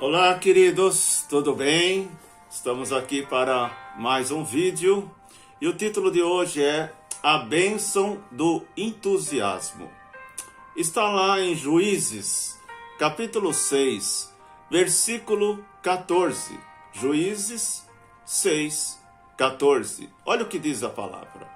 Olá, queridos, tudo bem? Estamos aqui para mais um vídeo e o título de hoje é A Bênção do Entusiasmo. Está lá em Juízes, capítulo 6, versículo 14. Juízes 6, 14. Olha o que diz a palavra.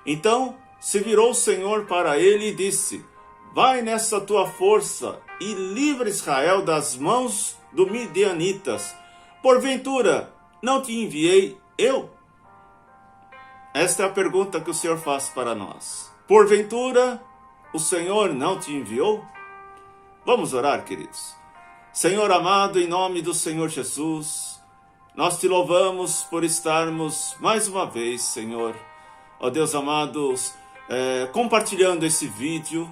Então se virou o Senhor para ele e disse: Vai nessa tua força e livra Israel das mãos do Midianitas. Porventura, não te enviei eu? Esta é a pergunta que o Senhor faz para nós. Porventura, o Senhor não te enviou? Vamos orar, queridos. Senhor amado, em nome do Senhor Jesus, nós te louvamos por estarmos mais uma vez, Senhor, ó Deus amado, compartilhando esse vídeo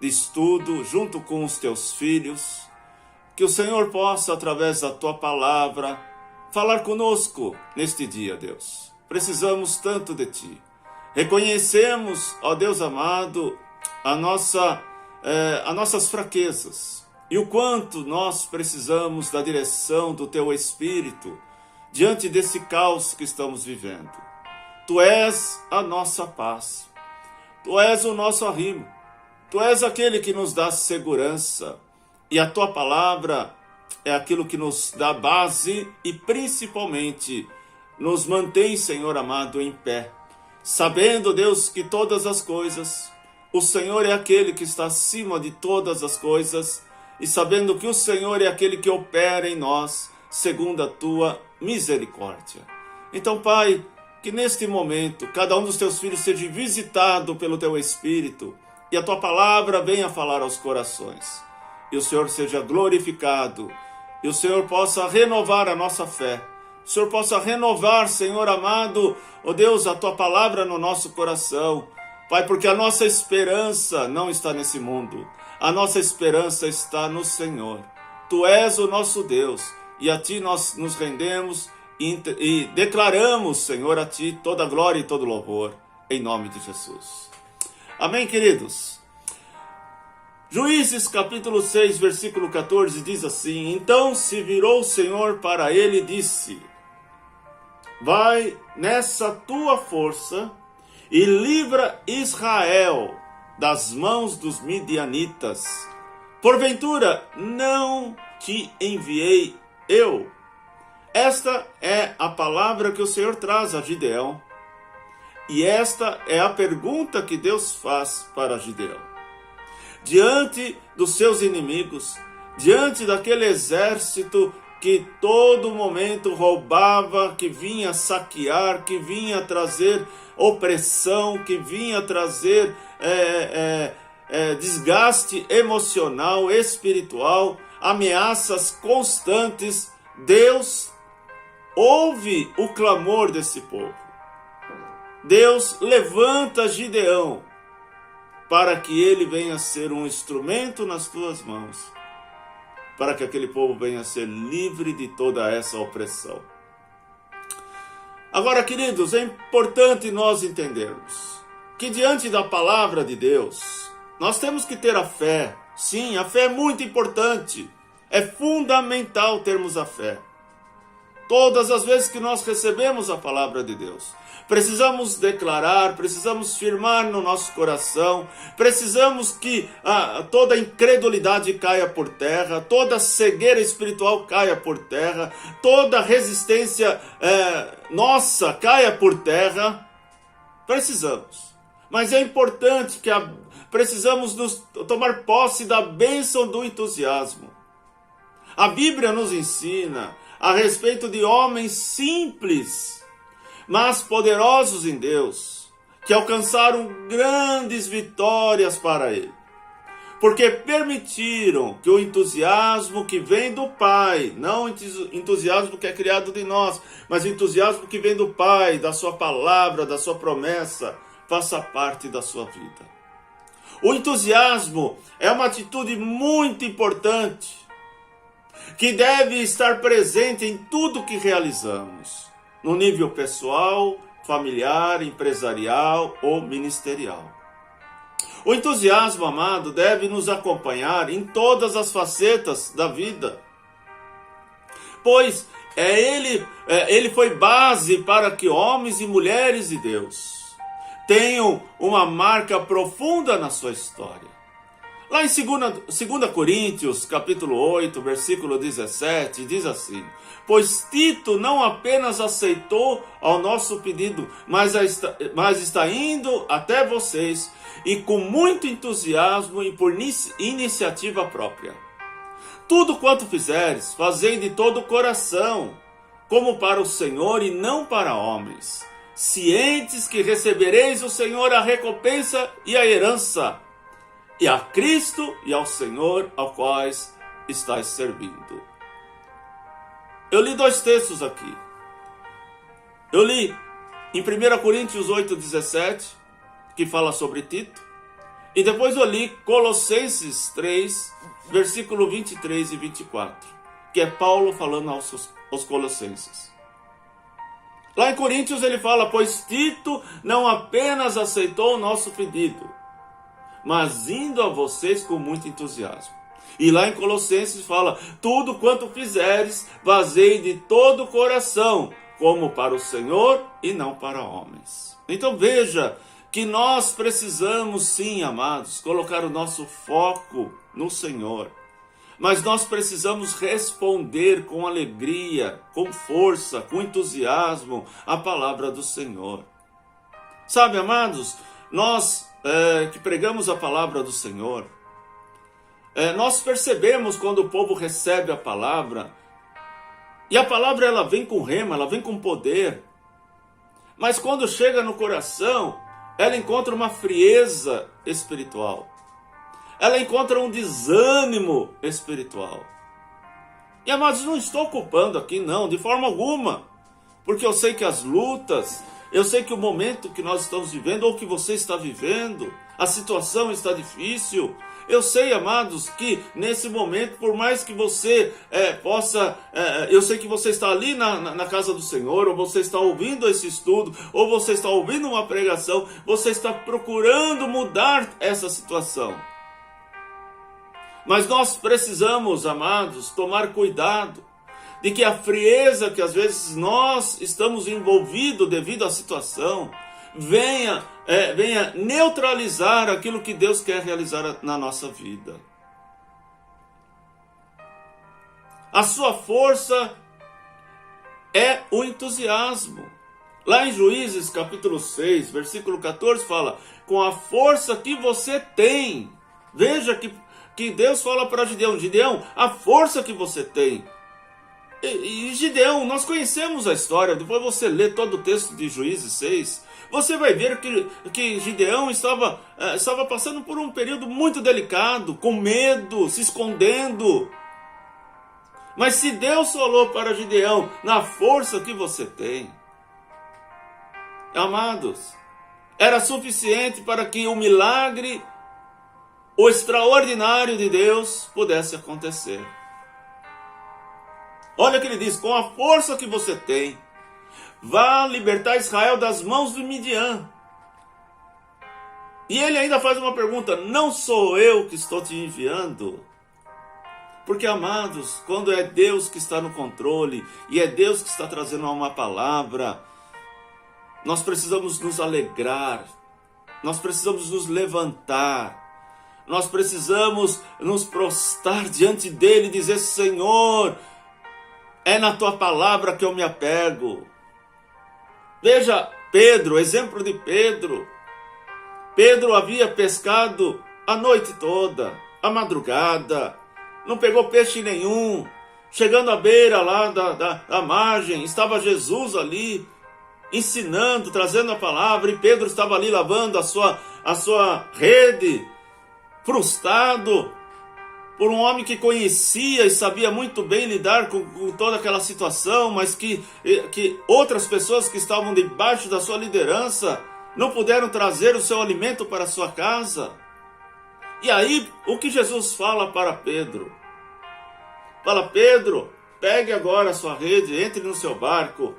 de estudo junto com os teus filhos. Que o Senhor possa, através da tua palavra, falar conosco neste dia, Deus. Precisamos tanto de ti. Reconhecemos, ó Deus amado, as nossas fraquezas e o quanto nós precisamos da direção do teu Espírito diante desse caos que estamos vivendo. Tu és a nossa paz. Tu és o nosso arrimo. Tu és aquele que nos dá segurança. E a tua palavra é aquilo que nos dá base e principalmente nos mantém, Senhor amado, em pé. Sabendo, Deus, que todas as coisas, o Senhor é aquele que está acima de todas as coisas, e sabendo que o Senhor é aquele que opera em nós, segundo a tua misericórdia. Então, Pai, que neste momento cada um dos teus filhos seja visitado pelo teu Espírito e a tua palavra venha falar aos corações. E o Senhor seja glorificado, e o Senhor possa renovar a nossa fé, o Senhor possa renovar, Senhor amado, ó Deus, a tua palavra no nosso coração, Pai, porque a nossa esperança não está nesse mundo, a nossa esperança está no Senhor. Tu és o nosso Deus, e a ti nós nos rendemos e declaramos, Senhor, a ti toda a glória e todo o louvor, em nome de Jesus. Amém, queridos? Juízes capítulo 6, versículo 14 diz assim: Então se virou o Senhor para ele e disse: Vai nessa tua força e livra Israel das mãos dos midianitas. Porventura não te enviei eu? Esta é a palavra que o Senhor traz a Gideão. E esta é a pergunta que Deus faz para Gideão. Diante dos seus inimigos, diante daquele exército que todo momento roubava, que vinha saquear, que vinha trazer opressão, que vinha trazer desgaste emocional, espiritual, ameaças constantes, Deus ouve o clamor desse povo. Deus levanta Gideão para que ele venha ser um instrumento nas tuas mãos, para que aquele povo venha ser livre de toda essa opressão. Agora, queridos, é importante nós entendermos que diante da palavra de Deus, nós temos que ter a fé. Sim, a fé é muito importante, é fundamental termos a fé. Todas as vezes que nós recebemos a palavra de Deus, precisamos declarar, precisamos firmar no nosso coração, precisamos que toda incredulidade caia por terra, toda cegueira espiritual caia por terra, toda resistência nossa caia por terra. Precisamos. Mas é importante que precisamos tomar posse da bênção do entusiasmo. A Bíblia nos ensina a respeito de homens simples, mas poderosos em Deus, que alcançaram grandes vitórias para Ele, porque permitiram que o entusiasmo que vem do Pai, não o entusiasmo que é criado de nós, mas o entusiasmo que vem do Pai, da sua palavra, da sua promessa, faça parte da sua vida. O entusiasmo é uma atitude muito importante, que deve estar presente em tudo que realizamos, no nível pessoal, familiar, empresarial ou ministerial. O entusiasmo, amado, deve nos acompanhar em todas as facetas da vida. pois ele foi base para que homens e mulheres de Deus tenham uma marca profunda na sua história. Lá em 2 Coríntios, capítulo 8, versículo 17, diz assim: pois Tito não apenas aceitou ao nosso pedido, mas está indo até vocês, e com muito entusiasmo e por iniciativa própria. Tudo quanto fizeres, fazei de todo o coração, como para o Senhor e não para homens, cientes que recebereis do Senhor a recompensa e a herança, e a Cristo e ao Senhor ao quais estáis servindo. Eu li dois textos aqui. Eu li em 1 Coríntios 8,17, que fala sobre Tito, e depois eu li Colossenses 3, versículo 23 e 24, que é Paulo falando aos Colossenses. Lá em Coríntios ele fala: pois Tito não apenas aceitou o nosso pedido, mas indo a vocês com muito entusiasmo. E lá em Colossenses fala: tudo quanto fizeres, fazei de todo o coração, como para o Senhor e não para homens. Então veja que nós precisamos sim, amados, colocar o nosso foco no Senhor. Mas nós precisamos responder com alegria, com força, com entusiasmo a palavra do Senhor. Sabe, amados, nós que pregamos a palavra do Senhor, nós percebemos quando o povo recebe a palavra, e a palavra ela vem com rema, ela vem com poder, mas quando chega no coração, ela encontra uma frieza espiritual, ela encontra um desânimo espiritual. E amados, não estou culpando aqui não, de forma alguma, porque eu sei que as lutas, eu sei que o momento que nós estamos vivendo, ou que você está vivendo, a situação está difícil. Eu sei, amados, que nesse momento, por mais que você eu sei que você está ali na casa do Senhor, ou você está ouvindo esse estudo, ou você está ouvindo uma pregação, você está procurando mudar essa situação. Mas nós precisamos, amados, tomar cuidado de que a frieza que às vezes nós estamos envolvidos devido à situação venha neutralizar aquilo que Deus quer realizar na nossa vida. A sua força é o entusiasmo. Lá em Juízes capítulo 6, versículo 14 fala: com a força que você tem. Veja que Deus fala para Gideão: Gideão, a força que você tem. E Gideão, nós conhecemos a história, depois você lê todo o texto de Juízes 6, você vai ver que Gideão estava passando por um período muito delicado, com medo, se escondendo. Mas se Deus falou para Gideão: na força que você tem, amados, era suficiente para que o milagre, o extraordinário de Deus pudesse acontecer. Olha o que ele diz: com a força que você tem, vá libertar Israel das mãos do Midian. E ele ainda faz uma pergunta: não sou eu que estou te enviando? Porque, amados, quando é Deus que está no controle, e é Deus que está trazendo uma palavra, nós precisamos nos alegrar, nós precisamos nos levantar, nós precisamos nos prostrar diante dele e dizer: Senhor, é na tua palavra que eu me apego. Veja Pedro, exemplo de Pedro. Pedro havia pescado a noite toda, a madrugada, não pegou peixe nenhum. Chegando à beira lá da margem, estava Jesus ali, ensinando, trazendo a palavra, e Pedro estava ali lavando a sua rede, frustrado por um homem que conhecia e sabia muito bem lidar com toda aquela situação, mas que outras pessoas que estavam debaixo da sua liderança não puderam trazer o seu alimento para a sua casa. E aí, o que Jesus fala para Pedro? Fala: Pedro, pegue agora a sua rede, entre no seu barco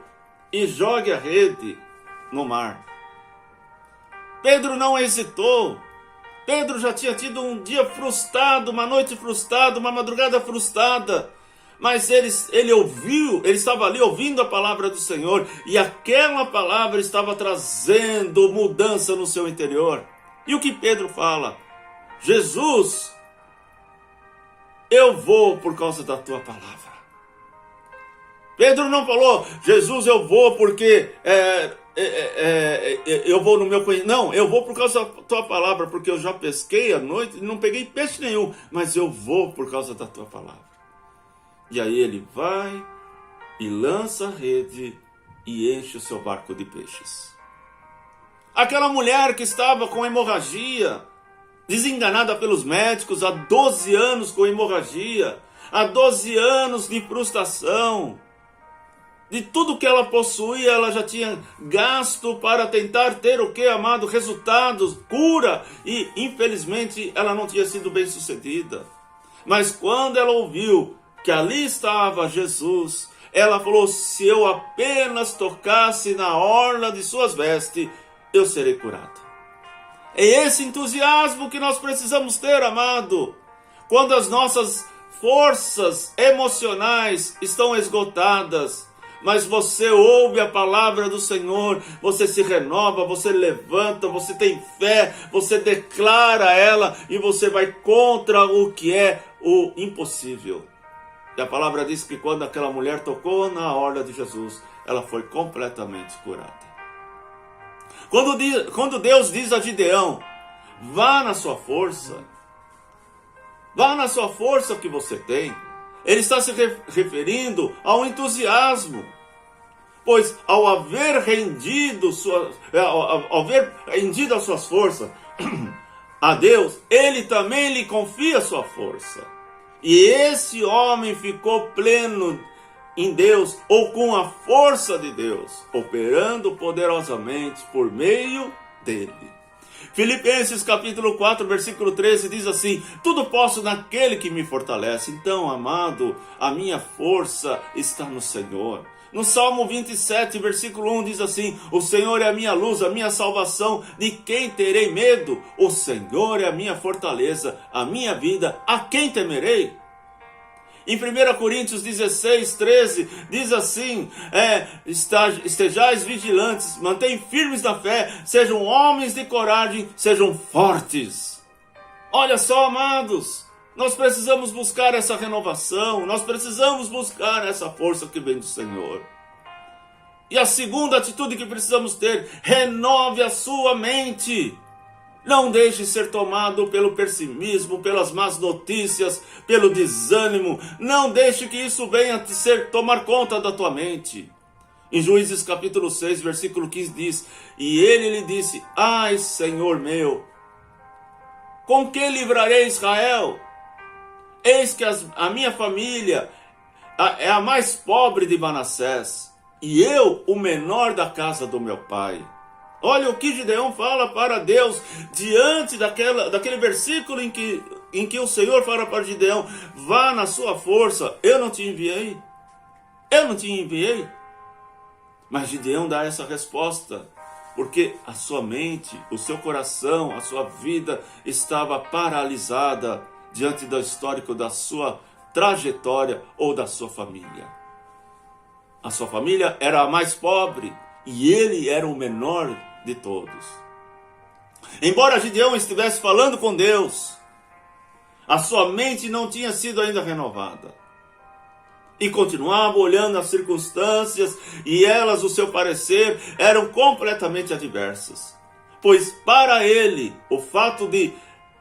e jogue a rede no mar. Pedro não hesitou. Pedro já tinha tido um dia frustrado, uma noite frustrada, uma madrugada frustrada, Mas ele ouviu, ele estava ali ouvindo a palavra do Senhor, e aquela palavra estava trazendo mudança no seu interior. E o que Pedro fala? Jesus, eu vou por causa da tua palavra. Pedro não falou, Jesus, eu vou porque eu vou no meu conhecimento. Não, eu vou por causa da tua palavra, porque eu já pesquei à noite e não peguei peixe nenhum, mas eu vou por causa da tua palavra. E aí ele vai e lança a rede e enche o seu barco de peixes. Aquela mulher que estava com hemorragia, desenganada pelos médicos, há 12 anos com hemorragia, há 12 anos de frustração, de tudo que ela possuía, ela já tinha gasto para tentar ter o que, amado? Resultados, cura, e infelizmente ela não tinha sido bem sucedida. Mas quando ela ouviu que ali estava Jesus, ela falou, se eu apenas tocasse na orla de suas vestes, eu serei curado. É esse entusiasmo que nós precisamos ter, amado, quando as nossas forças emocionais estão esgotadas, mas você ouve a palavra do Senhor, você se renova, você levanta, você tem fé, você declara ela e você vai contra o que é o impossível. E a palavra diz que quando aquela mulher tocou na orla de Jesus, ela foi completamente curada. Quando Deus diz a Gideão, vá na sua força, vá na sua força que você tem, ele está se referindo ao entusiasmo. Pois ao haver rendido as suas forças a Deus, ele também lhe confia a sua força. E esse homem ficou pleno em Deus, ou com a força de Deus, operando poderosamente por meio dele. Filipenses capítulo 4, versículo 13 diz assim, tudo posso naquele que me fortalece. Então, amado, a minha força está no Senhor. No Salmo 27, versículo 1 diz assim, o Senhor é a minha luz, a minha salvação, de quem terei medo? O Senhor é a minha fortaleza, a minha vida, a quem temerei? Em 1 Coríntios 16, 13, diz assim, estejais vigilantes, mantenham firmes na fé, sejam homens de coragem, sejam fortes. Olha só, amados, nós precisamos buscar essa renovação, nós precisamos buscar essa força que vem do Senhor. E a segunda atitude que precisamos ter, renove a sua mente. Não deixe ser tomado pelo pessimismo, pelas más notícias, pelo desânimo. Não deixe que isso venha tomar conta da tua mente. Em Juízes capítulo 6, versículo 15 diz, e ele lhe disse, ai, Senhor meu, com que livrarei Israel? Eis que a minha família é a mais pobre de Manassés, e eu o menor da casa do meu pai. Olha o que Gideão fala para Deus, diante daquele versículo em que o Senhor fala para Gideão, vá na sua força, eu não te enviei. Eu não te enviei. Mas Gideão dá essa resposta, porque a sua mente, o seu coração, a sua vida estava paralisada diante do histórico da sua trajetória ou da sua família. A sua família era a mais pobre e ele era o menor de todos. Embora Gideão estivesse falando com Deus, a sua mente não tinha sido ainda renovada. E continuava olhando as circunstâncias e elas, o seu parecer, eram completamente adversas. Pois para ele, o fato de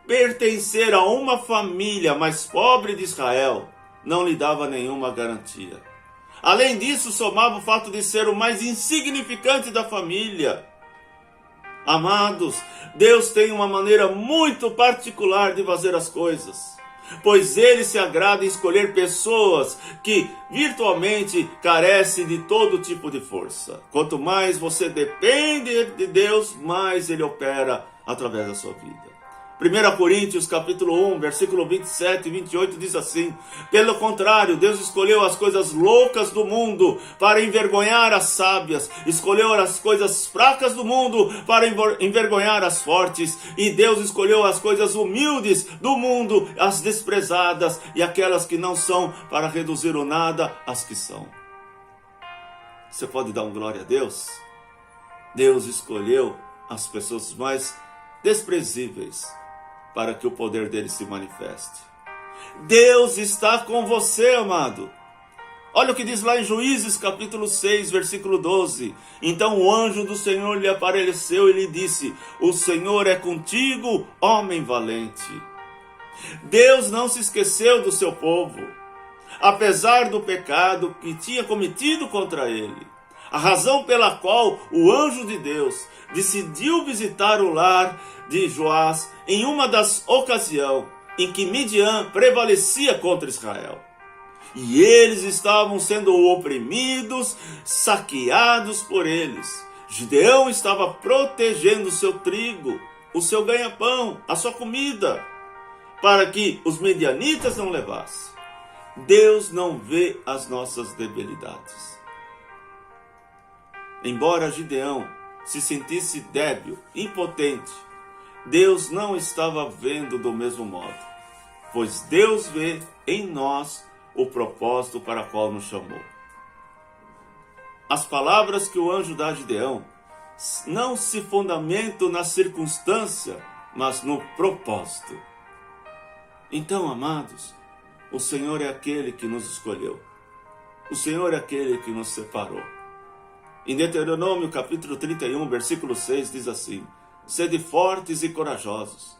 pertencer a uma família mais pobre de Israel não lhe dava nenhuma garantia. Além disso, somava o fato de ser o mais insignificante da família. Amados, Deus tem uma maneira muito particular de fazer as coisas, pois Ele se agrada em escolher pessoas que virtualmente carecem de todo tipo de força. Quanto mais você depende de Deus, mais Ele opera através da sua vida. 1 Coríntios capítulo 1, versículo 27 e 28 diz assim: pelo contrário, Deus escolheu as coisas loucas do mundo para envergonhar as sábias, escolheu as coisas fracas do mundo para envergonhar as fortes, e Deus escolheu as coisas humildes do mundo, as desprezadas e aquelas que não são, para reduzir o nada às que são. Você pode dar um glória a Deus? Deus escolheu as pessoas mais desprezíveis para que o poder dele se manifeste. Deus está com você, amado. Olha o que diz lá em Juízes capítulo 6, versículo 12. Então o anjo do Senhor lhe apareceu e lhe disse: o Senhor é contigo, homem valente. Deus não se esqueceu do seu povo, apesar do pecado que tinha cometido contra ele. A razão pela qual o anjo de Deus decidiu visitar o lar de Joás em uma das ocasiões em que Midian prevalecia contra Israel. E eles estavam sendo oprimidos, saqueados por eles. Gideão estava protegendo o seu trigo, o seu ganha-pão, a sua comida, para que os medianitas não levassem. Deus não vê as nossas debilidades. Embora Gideão se sentisse débil, impotente, Deus não estava vendo do mesmo modo, pois Deus vê em nós o propósito para o qual nos chamou. As palavras que o anjo dá a Gideão não se fundamentam na circunstância, mas no propósito. Então, amados, o Senhor é aquele que nos escolheu. O Senhor é aquele que nos separou. Em Deuteronômio capítulo 31, versículo 6 diz assim: sede fortes e corajosos,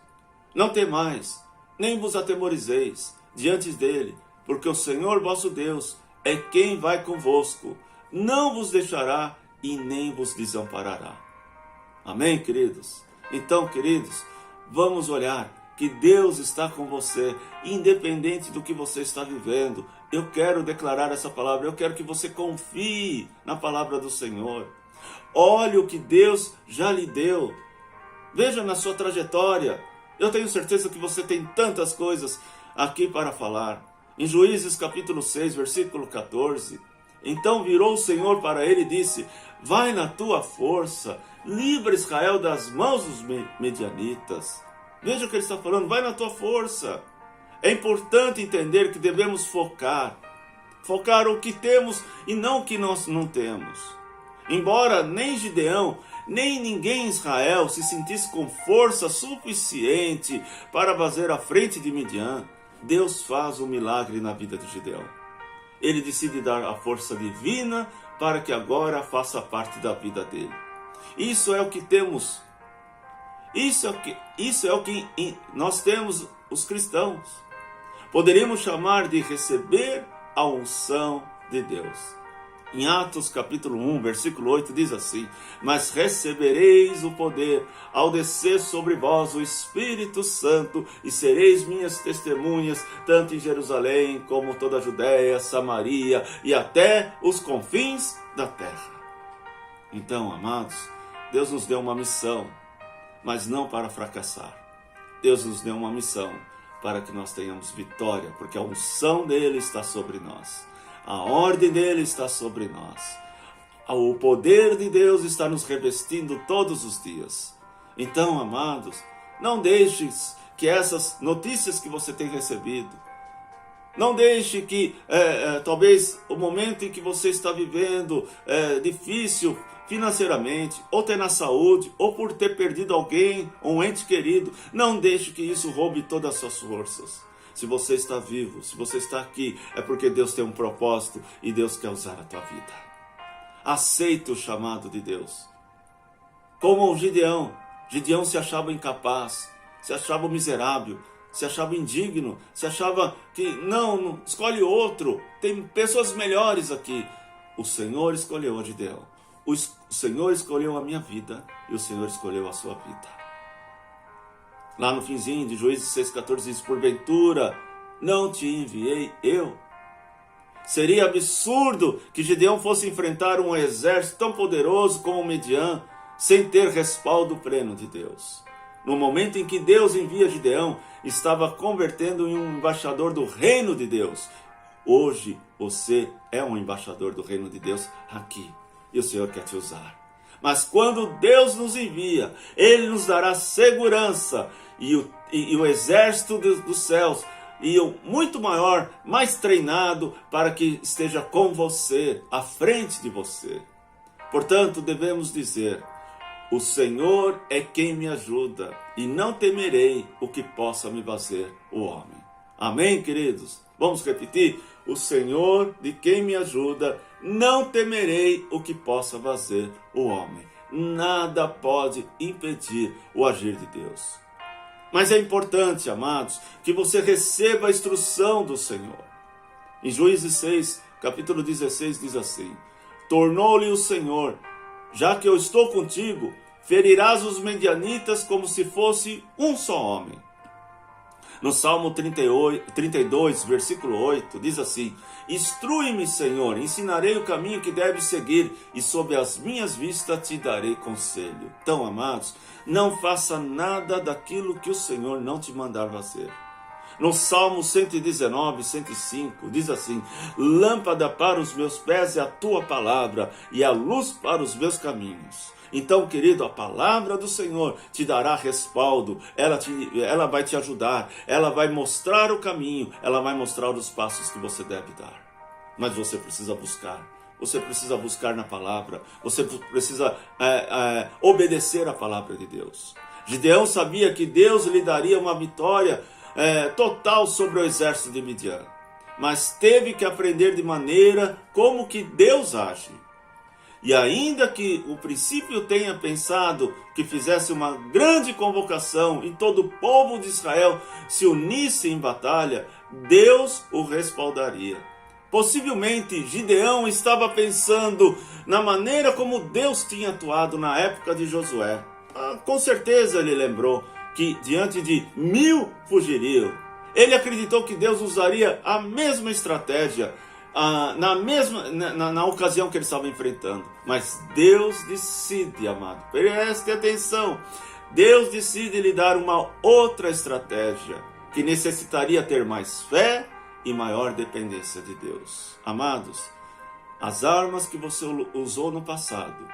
não temais, nem vos atemorizeis diante dele, porque o Senhor vosso Deus é quem vai convosco, não vos deixará e nem vos desamparará. Amém, queridos? Então, queridos, vamos olhar que Deus está com você, independente do que você está vivendo. Eu quero declarar essa palavra, eu quero que você confie na palavra do Senhor. Olhe o que Deus já lhe deu. Veja na sua trajetória. Eu tenho certeza que você tem tantas coisas aqui para falar. Em Juízes capítulo 6, versículo 14. Então virou o Senhor para ele e disse: vai na tua força, livra Israel das mãos dos medianitas. Veja o que ele está falando, vai na tua força. É importante entender que devemos focar o que temos e não o que nós não temos. Embora nem Gideão, nem ninguém em Israel se sentisse com força suficiente para fazer a frente de Midian, Deus faz um milagre na vida de Gideão. Ele decide dar a força divina para que agora faça parte da vida dele. Isso é o que temos. Isso é o que nós temos, os cristãos. Poderíamos chamar de receber a unção de Deus. Em Atos capítulo 1, versículo 8 diz assim: mas recebereis o poder ao descer sobre vós o Espírito Santo, e sereis minhas testemunhas, tanto em Jerusalém como toda a Judéia, Samaria e até os confins da terra. Então, amados, Deus nos deu uma missão, mas não para fracassar. Deus nos deu uma missão para que nós tenhamos vitória, porque a unção dele está sobre nós. A ordem dele está sobre nós. O poder de Deus está nos revestindo todos os dias. Então, amados, não deixes que essas notícias que você tem recebido, não deixe que talvez o momento em que você está vivendo difícil financeiramente, ou ter na saúde, ou por ter perdido alguém, um ente querido, não deixe que isso roube todas as suas forças. Se você está vivo, se você está aqui, é porque Deus tem um propósito e Deus quer usar a tua vida. Aceita o chamado de Deus. Como o Gideão se achava incapaz, se achava miserável, se achava indigno, se achava que não, escolhe outro, tem pessoas melhores aqui. O Senhor escolheu a Gideão. O Senhor escolheu a minha vida e o Senhor escolheu a sua vida. Lá no finzinho de Juízes 6,14 diz: porventura não te enviei eu? Seria absurdo que Gideão fosse enfrentar um exército tão poderoso como o Midian sem ter respaldo pleno de Deus. no momento em que Deus envia Gideão, estava convertendo em um embaixador do reino de Deus. Hoje você é um embaixador do reino de Deus aqui, e o Senhor quer te usar. Mas quando Deus nos envia, Ele nos dará segurança, e o exército dos céus, e o muito maior, mais treinado, para que esteja com você, à frente de você. Portanto, devemos dizer: o Senhor é quem me ajuda, e não temerei o que possa me fazer o homem. Amém, queridos? Vamos repetir? O Senhor de quem me ajuda, não temerei o que possa fazer o homem. Nada pode impedir o agir de Deus. Mas é importante, amados, que você receba a instrução do Senhor. Em Juízes 6, capítulo 16, diz assim: tornou-lhe o Senhor: já que eu estou contigo, ferirás os medianitas como se fosse um só homem. No Salmo 32, versículo 8, diz assim: instrui-me, Senhor, ensinarei o caminho que deves seguir, e sob as minhas vistas te darei conselho. Então, amados, não faça nada daquilo que o Senhor não te mandar fazer. No Salmo 119, 105, diz assim: lâmpada para os meus pés é a tua palavra, e a luz para os meus caminhos. Então, querido, a palavra do Senhor te dará respaldo, ela vai te ajudar, ela vai mostrar o caminho, ela vai mostrar os passos que você deve dar. Mas você precisa buscar. Você precisa buscar na palavra, você precisa obedecer à palavra de Deus. Gideão sabia que Deus lhe daria uma vitória total sobre o exército de Midian, mas teve que aprender de maneira como que Deus age. E ainda que o princípio tenha pensado que fizesse uma grande convocação e todo o povo de Israel se unisse em batalha, Deus o respaldaria. Possivelmente Gideão estava pensando na maneira como Deus tinha atuado na época de Josué. Com certeza ele lembrou que diante de 1000 fugiriam. Ele acreditou que Deus usaria a mesma estratégia na ocasião que ele estava enfrentando. Mas Deus decide, amado, preste atenção, Deus decide lhe dar uma outra estratégia, que necessitaria ter mais fé e maior dependência de Deus. Amados, as armas que você usou no passado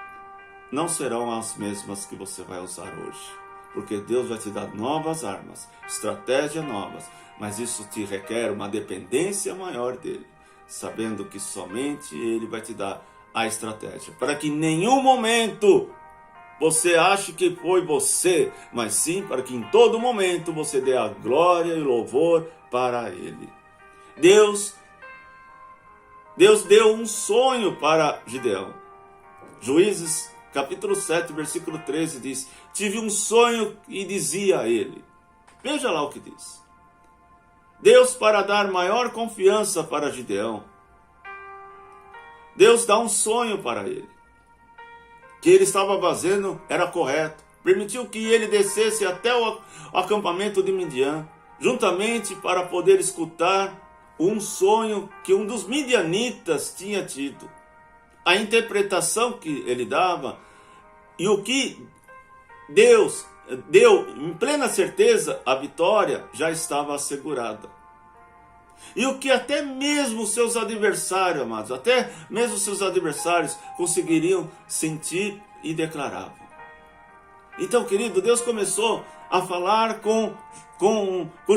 não serão as mesmas que você vai usar hoje, porque Deus vai te dar novas armas, estratégias novas, mas isso te requer uma dependência maior dele, sabendo que somente Ele vai te dar a estratégia, para que em nenhum momento você ache que foi você, mas sim para que em todo momento você dê a glória e louvor para Ele. Deus deu um sonho para Gideão. Juízes capítulo 7, versículo 13 diz: tive um sonho e dizia a ele. Veja lá o que diz. Deus, para dar maior confiança para Gideão, Deus dá um sonho para ele. Que ele estava fazendo era correto. Permitiu que ele descesse até o acampamento de Midian, juntamente para poder escutar um sonho que um dos midianitas tinha tido. A interpretação que ele dava e o que Deus deu em plena certeza, a vitória já estava assegurada. E o que até mesmo seus adversários, amados, até mesmo seus adversários conseguiriam sentir e declaravam. Então, querido, Deus começou a falar com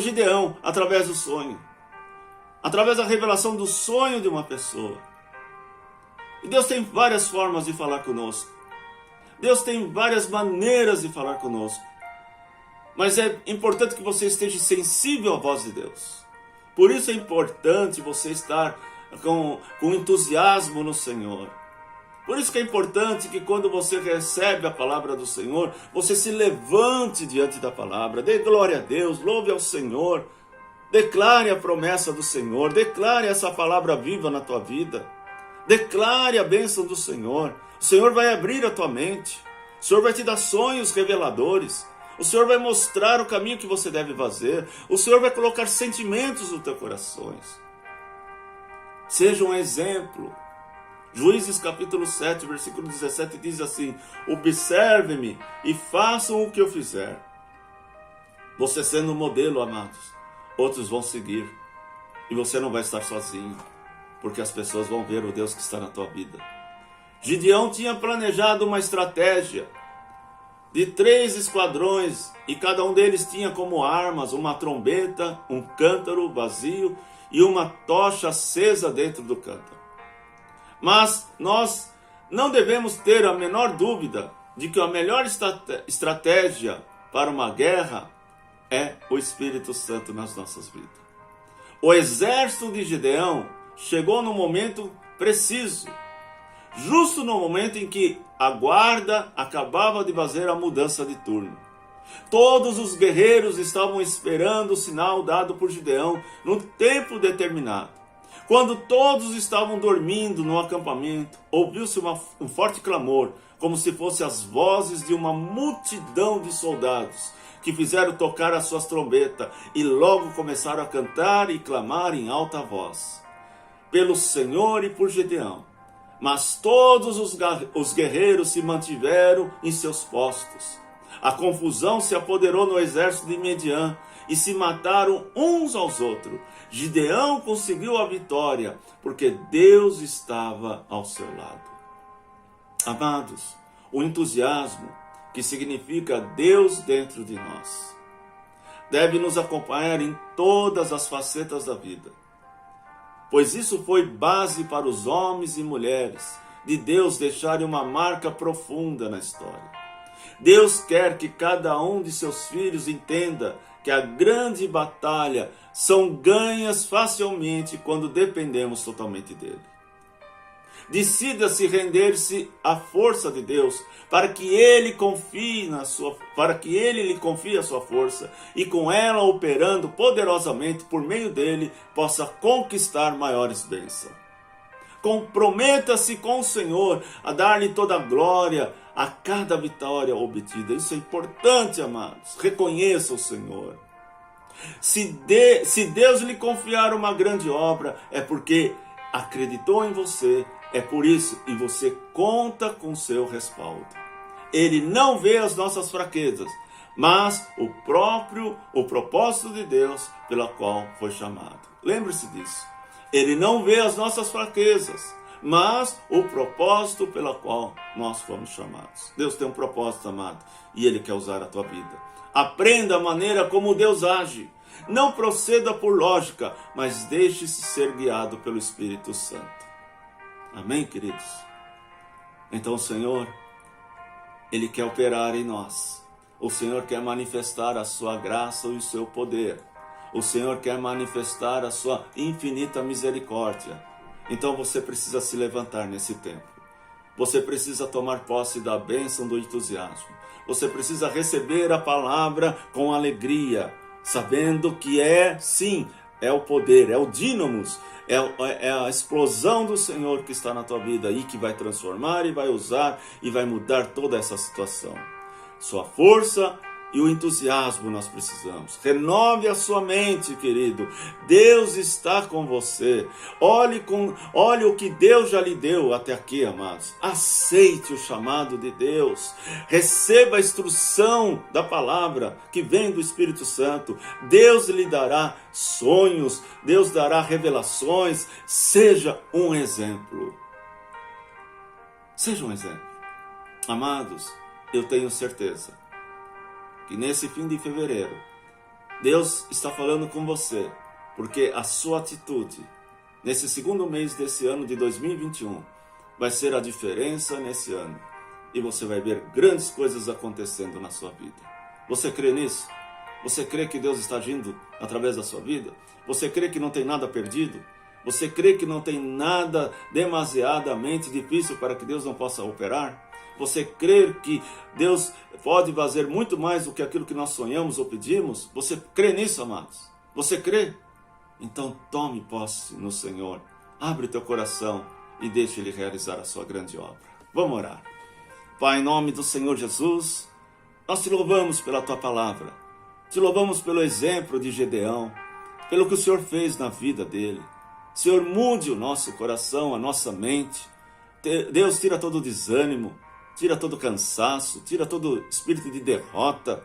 Gideão através do sonho, através da revelação do sonho de uma pessoa. E Deus tem várias formas de falar conosco. Deus tem várias maneiras de falar conosco. Mas é importante que você esteja sensível à voz de Deus. Por isso é importante você estar com entusiasmo no Senhor. Por isso que é importante que quando você recebe a palavra do Senhor, você se levante diante da palavra, dê glória a Deus, louve ao Senhor, declare a promessa do Senhor, declare essa palavra viva na tua vida, declare a bênção do Senhor. O Senhor vai abrir a tua mente, o Senhor vai te dar sonhos reveladores, o Senhor vai mostrar o caminho que você deve fazer, o Senhor vai colocar sentimentos no teu coração. Seja um exemplo. Juízes capítulo 7, versículo 17 diz assim: observe-me e façam o que eu fizer. Você sendo um modelo, amados, outros vão seguir. E você não vai estar sozinho, porque as pessoas vão ver o Deus que está na tua vida. Gideão tinha planejado uma estratégia de 3 esquadrões, e cada um deles tinha como armas uma trombeta, um cântaro vazio e uma tocha acesa dentro do cântaro. Mas nós não devemos ter a menor dúvida de que a melhor estratégia para uma guerra é o Espírito Santo nas nossas vidas. O exército de Gideão chegou no momento preciso, justo no momento em que a guarda acabava de fazer a mudança de turno. Todos os guerreiros estavam esperando o sinal dado por Gideão no tempo determinado. Quando todos estavam dormindo no acampamento, ouviu-se um forte clamor, como se fossem as vozes de uma multidão de soldados, que fizeram tocar as suas trombetas e logo começaram a cantar e clamar em alta voz, pelo Senhor e por Gideão. Mas todos os guerreiros se mantiveram em seus postos. A confusão se apoderou no exército de Midian e se mataram uns aos outros. Gideão conseguiu a vitória porque Deus estava ao seu lado. Amados, o entusiasmo, que significa Deus dentro de nós, deve nos acompanhar em todas as facetas da vida, pois isso foi base para os homens e mulheres de Deus deixarem uma marca profunda na história. Deus quer que cada um de seus filhos entenda que a grande batalha são ganhas facilmente quando dependemos totalmente dele. Decida-se render-se à força de Deus, para que ele lhe confie a sua força, e com ela operando poderosamente por meio dele, possa conquistar maiores bênçãos. Comprometa-se com o Senhor a dar-lhe toda a glória a cada vitória obtida. Isso é importante, amados. Reconheça o Senhor. Se Deus lhe confiar uma grande obra, é porque acreditou em você. É por isso, e você conta com seu respaldo. Ele não vê as nossas fraquezas, mas o propósito de Deus pela qual foi chamado. Lembre-se disso. Ele não vê as nossas fraquezas, mas o propósito pela qual nós fomos chamados. Deus tem um propósito, amado, e Ele quer usar a tua vida. Aprenda a maneira como Deus age. Não proceda por lógica, mas deixe-se ser guiado pelo Espírito Santo. Amém, queridos? Então o Senhor, Ele quer operar em nós. O Senhor quer manifestar a sua graça e o seu poder. O Senhor quer manifestar a sua infinita misericórdia. Então você precisa se levantar nesse tempo. Você precisa tomar posse da bênção do entusiasmo. Você precisa receber a palavra com alegria, sabendo que sim, é o poder, é o dínamos, é a explosão do Senhor que está na tua vida aí, que vai transformar e vai usar e vai mudar toda essa situação. Sua força e o entusiasmo nós precisamos. Renove a sua mente, querido. Deus está com você. Olhe o que Deus já lhe deu até aqui, amados. Aceite o chamado de Deus. Receba a instrução da palavra que vem do Espírito Santo. Deus lhe dará sonhos. Deus dará revelações. Seja um exemplo. Seja um exemplo. Amados, eu tenho certeza que nesse fim de fevereiro, Deus está falando com você, porque a sua atitude, nesse segundo mês desse ano de 2021, vai ser a diferença nesse ano. E você vai ver grandes coisas acontecendo na sua vida. Você crê nisso? Você crê que Deus está agindo através da sua vida? Você crê que não tem nada perdido? Você crê que não tem nada demasiadamente difícil para que Deus não possa operar? Você crê que Deus pode fazer muito mais do que aquilo que nós sonhamos ou pedimos? Você crê nisso, amados? Você crê? Então tome posse no Senhor. Abre teu coração e deixe Ele realizar a sua grande obra. Vamos orar. Pai, em nome do Senhor Jesus, nós te louvamos pela tua palavra. Te louvamos pelo exemplo de Gideão, pelo que o Senhor fez na vida dele. Senhor, mude o nosso coração, a nossa mente. Deus, tira todo o desânimo. Tira todo o cansaço, tira todo o espírito de derrota,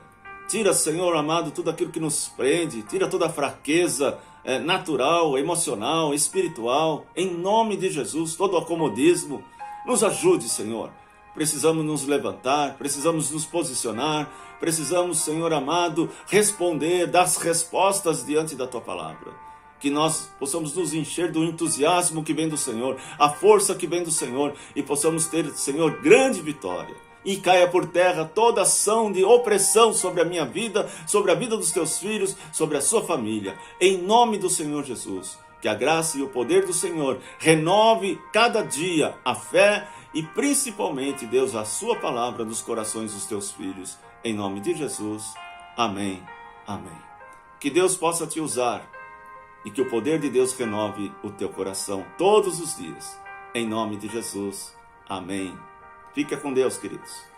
Tira, Senhor amado, tudo aquilo que nos prende. Tira toda a fraqueza natural, emocional, espiritual. Em nome de Jesus, todo o acomodismo. Nos ajude, Senhor. Precisamos nos levantar, precisamos nos posicionar, precisamos, Senhor amado, responder, dar respostas diante da Tua palavra. Que nós possamos nos encher do entusiasmo que vem do Senhor, a força que vem do Senhor, e possamos ter, Senhor, grande vitória. E caia por terra toda ação de opressão sobre a minha vida, sobre a vida dos Teus filhos, sobre a sua família. Em nome do Senhor Jesus, que a graça e o poder do Senhor renove cada dia a fé e principalmente, Deus, a sua palavra nos corações dos Teus filhos. Em nome de Jesus. Amém. Amém. Que Deus possa te usar e que o poder de Deus renove o teu coração todos os dias. Em nome de Jesus. Amém. Fica com Deus, queridos.